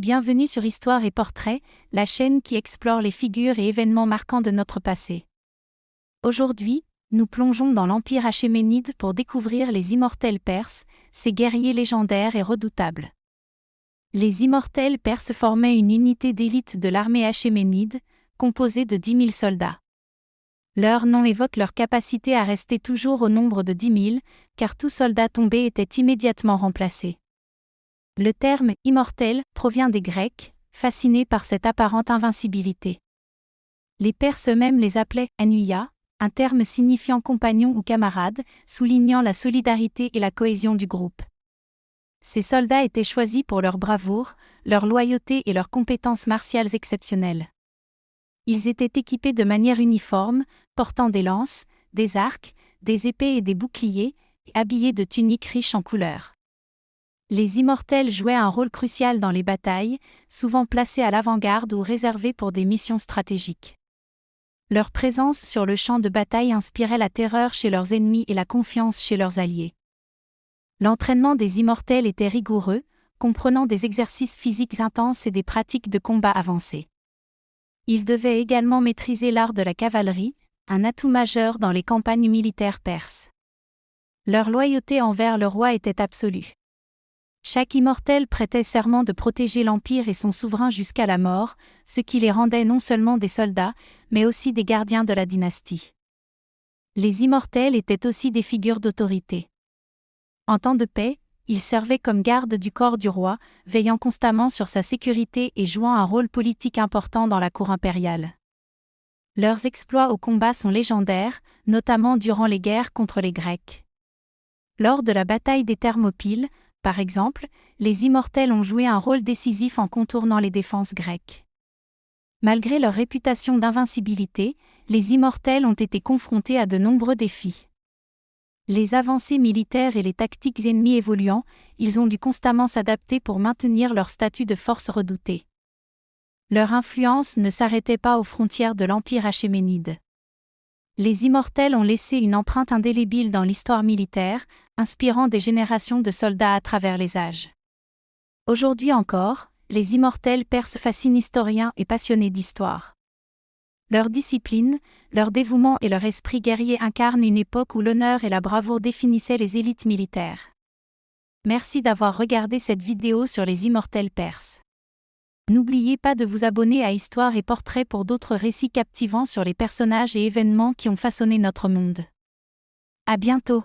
Bienvenue sur Histoire et Portraits, la chaîne qui explore les figures et événements marquants de notre passé. Aujourd'hui, nous plongeons dans l'Empire achéménide pour découvrir les immortels Perses, ces guerriers légendaires et redoutables. Les immortels Perses formaient une unité d'élite de l'armée achéménide, composée de 10 000 soldats. Leur nom évoque leur capacité à rester toujours au nombre de 10 000, car tout soldat tombé était immédiatement remplacé. Le terme « immortel » provient des Grecs, fascinés par cette apparente invincibilité. Les Perses eux-mêmes les appelaient « anuia », un terme signifiant compagnon ou camarade, soulignant la solidarité et la cohésion du groupe. Ces soldats étaient choisis pour leur bravoure, leur loyauté et leurs compétences martiales exceptionnelles. Ils étaient équipés de manière uniforme, portant des lances, des arcs, des épées et des boucliers, et habillés de tuniques riches en couleurs. Les immortels jouaient un rôle crucial dans les batailles, souvent placés à l'avant-garde ou réservés pour des missions stratégiques. Leur présence sur le champ de bataille inspirait la terreur chez leurs ennemis et la confiance chez leurs alliés. L'entraînement des immortels était rigoureux, comprenant des exercices physiques intenses et des pratiques de combat avancées. Ils devaient également maîtriser l'art de la cavalerie, un atout majeur dans les campagnes militaires perses. Leur loyauté envers le roi était absolue. Chaque immortel prêtait serment de protéger l'Empire et son souverain jusqu'à la mort, ce qui les rendait non seulement des soldats, mais aussi des gardiens de la dynastie. Les immortels étaient aussi des figures d'autorité. En temps de paix, ils servaient comme garde du corps du roi, veillant constamment sur sa sécurité et jouant un rôle politique important dans la cour impériale. Leurs exploits au combat sont légendaires, notamment durant les guerres contre les Grecs. Lors de la bataille des Thermopyles, par exemple, les immortels ont joué un rôle décisif en contournant les défenses grecques. Malgré leur réputation d'invincibilité, les immortels ont été confrontés à de nombreux défis. Les avancées militaires et les tactiques ennemies évoluant, ils ont dû constamment s'adapter pour maintenir leur statut de force redoutée. Leur influence ne s'arrêtait pas aux frontières de l'Empire achéménide. Les immortels ont laissé une empreinte indélébile dans l'histoire militaire, inspirant des générations de soldats à travers les âges. Aujourd'hui encore, les immortels perses fascinent historiens et passionnés d'histoire. Leur discipline, leur dévouement et leur esprit guerrier incarnent une époque où l'honneur et la bravoure définissaient les élites militaires. Merci d'avoir regardé cette vidéo sur les immortels perses. N'oubliez pas de vous abonner à Histoire et Portraits pour d'autres récits captivants sur les personnages et événements qui ont façonné notre monde. À bientôt!